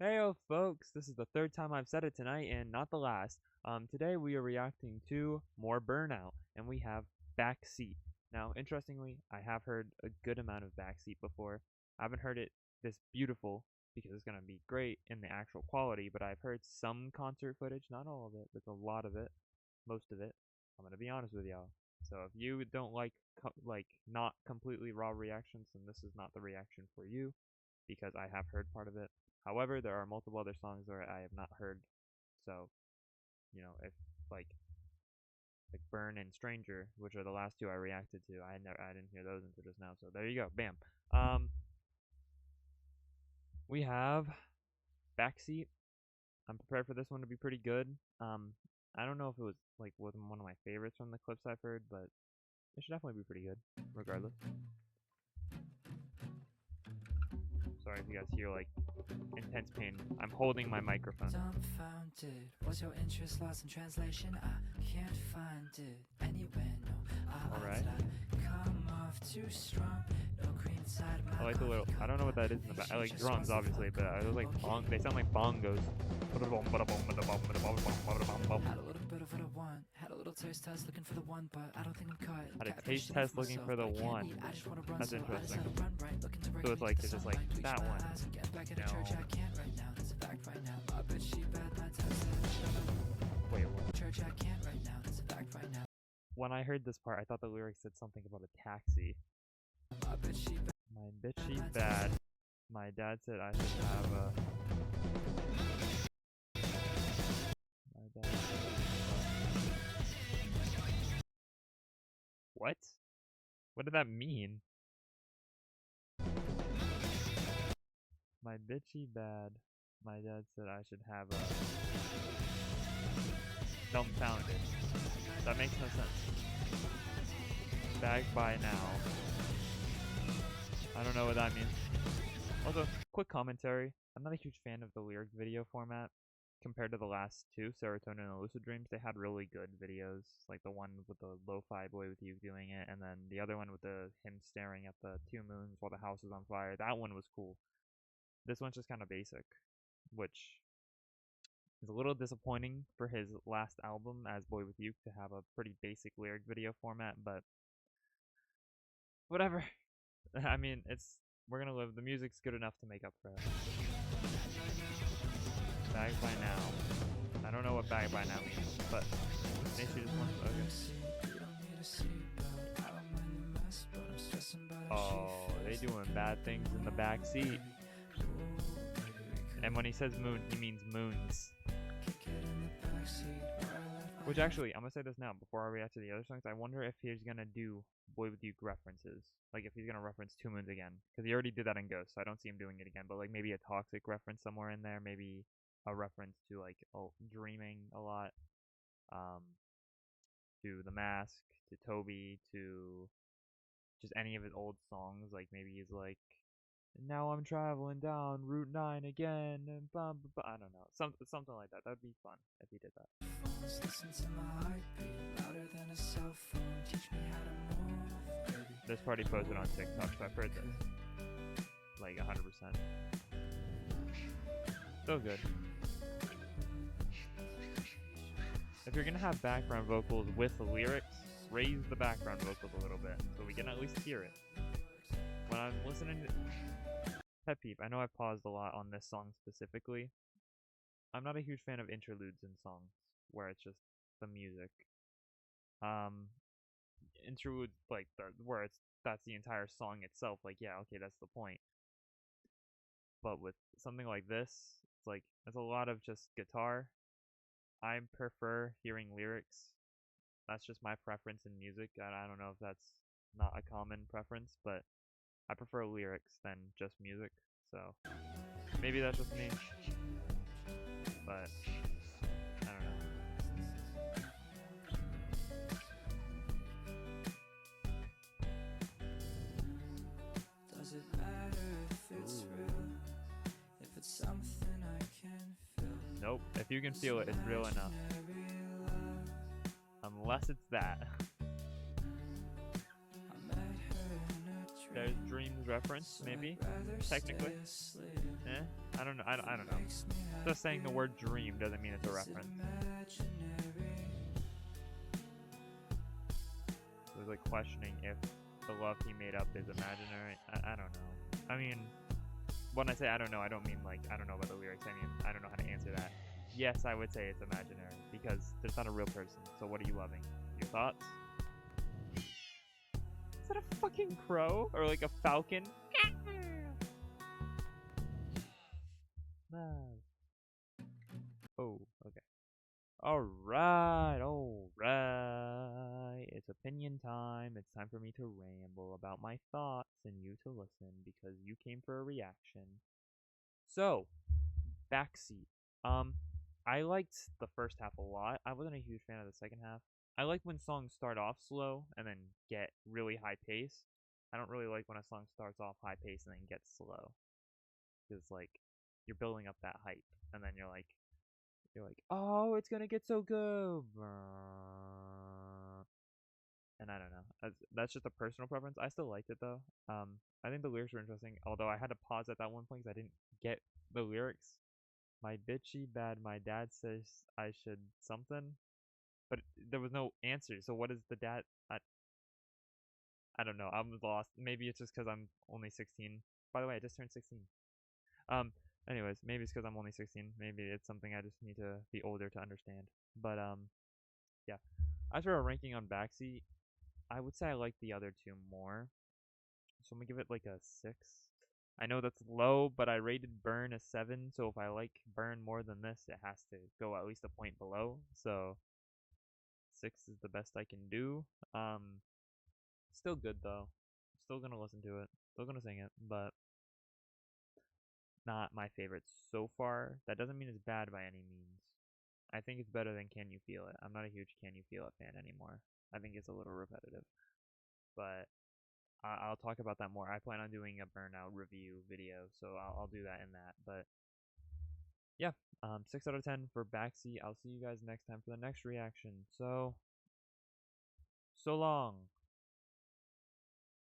Heyo folks, this is the third time I've said it tonight and not the last. Today we are reacting to more Burnout, and we have Backseat. Now, interestingly, I have heard a good amount of Backseat before. I haven't heard it this beautiful because it's gonna be great in the actual quality, but I've heard some concert footage, not all of it, but a lot of it, most of it. I'm gonna be honest with y'all. So if you don't like not completely raw reactions, then this is not the reaction for you because I have heard part of it. However, there are multiple other songs where I have not heard, so if like Burn and Stranger, which are the last two I reacted to, I didn't hear those until just now. So there you go, bam. We have Backseat. I'm prepared for this one to be pretty good. I don't know if it was one of my favorites from the clips I've heard, but it should definitely be pretty good, regardless. Sorry if you guys hear intense pain. I'm holding my microphone. Dumbfounded, was your interest lost in translation? I can't find it anywhere. No, alright. Come off too strong. No cream inside my I like the little. I don't know what that is in the back. I like drums, obviously, but I was they sound like bongos. Had a little bit of what I want. Had a little taste test looking for the one, but I don't think I'm cut. Had a taste test looking for the one. That's interesting. So it's just like that one. No. Wait, what? When I heard this part, I thought the lyrics said something about a taxi. My bitchy bad. My dad said I should have a. My dad said what? What did that mean? My bitchy bad. My dad said I should have a. Dumbfounded. That makes no sense. Bagged by now. I don't know what that means. Also, quick commentary. I'm not a huge fan of the lyric video format compared to the last two, Serotonin and Lucid Dreams. They had really good videos, like the one with the lo-fi BoyWithUke doing it, and then the other one with him staring at the two moons while the house is on fire. That one was cool. This one's just kind of basic, which is a little disappointing for his last album as BoyWithUke to have a pretty basic lyric video format, but whatever. I mean, we're gonna live. The music's good enough to make up for it. Bagged by now. I don't know what bagged by now means, but they should just want. Okay. Oh, they doing bad things in the back seat. And when he says moon, he means moons. Which actually, I'm gonna say this now before I react to the other songs. I wonder if he's gonna do BoyWithUke references, like if he's gonna reference Two Moons again, because he already did that in Ghost. So I don't see him doing it again. But like maybe a Toxic reference somewhere in there, maybe a reference to Dreaming a lot, to The Mask, to Toby, to just any of his old songs. Like maybe he's like, now I'm traveling down Route 9 again, and blah, blah, blah. I don't know, something like that. That'd be fun if he did that. This party posted on TikTok, so I've heard this like 100%. So good. If you're gonna have background vocals with the lyrics, raise the background vocals a little bit so we can at least hear it. When I'm listening to pet peeve, I know I've paused a lot on this song specifically. I'm not a huge fan of interludes in songs where it's just the music. Interludes where that's the entire song itself. Like, yeah, okay, that's the point. But with something like this, it's a lot of just guitar. I prefer hearing lyrics. That's just my preference in music. I don't know if that's not a common preference, but I prefer lyrics than just music, so maybe that's just me, but I don't know. Does it matter if it's real? If it's something I can feel? Nope, if you can feel it, it's real enough. Unless it's that. There's Dreams reference, maybe, technically. Eh? I don't know. I don't know. Just saying the word dream doesn't mean it's a reference. It was like questioning if the love he made up is imaginary. I don't know. I mean, when I say I don't know, I don't mean like I don't know about the lyrics. I mean I don't know how to answer that. Yes, I would say it's imaginary because there's not a real person. So what are you loving? Your thoughts? Is that a fucking crow or like a falcon? Oh, okay. Alright, alright. It's opinion time. It's time for me to ramble about my thoughts and you to listen because you came for a reaction. So, Backseat. I liked the first half a lot. I wasn't a huge fan of the second half. I like when songs start off slow and then get really high pace. I don't really like when a song starts off high pace and then gets slow. Because like you're building up that hype and then you're like, oh, it's gonna get so good. And I don't know. That's just a personal preference. I still liked it though. I think the lyrics were interesting. Although I had to pause at that one point because I didn't get the lyrics. My bitchy bad. My dad says I should something, but there was no answer. So what is the dad? I don't know. I'm lost. Maybe it's just because I'm only 16. By the way, I just turned 16. Um. Anyways, maybe it's because I'm only 16. Maybe it's something I just need to be older to understand. But yeah. As for a ranking on Backseat, I would say I like the other two more. So I'm gonna give it like a 6. I know that's low, but I rated Burn a 7, so if I like Burn more than this, it has to go at least a point below. So 6 is the best I can do. Still good though. Still gonna listen to it. Still gonna sing it, but not my favorite so far. That doesn't mean it's bad by any means. I think it's better than Can You Feel It. I'm not a huge Can You Feel It fan anymore. I think it's a little repetitive, but I'll talk about that more. I plan on doing a Burnout review video, so I'll do that in that. But yeah, 6 out of 10 for Backseat. I'll see you guys next time for the next reaction. So long.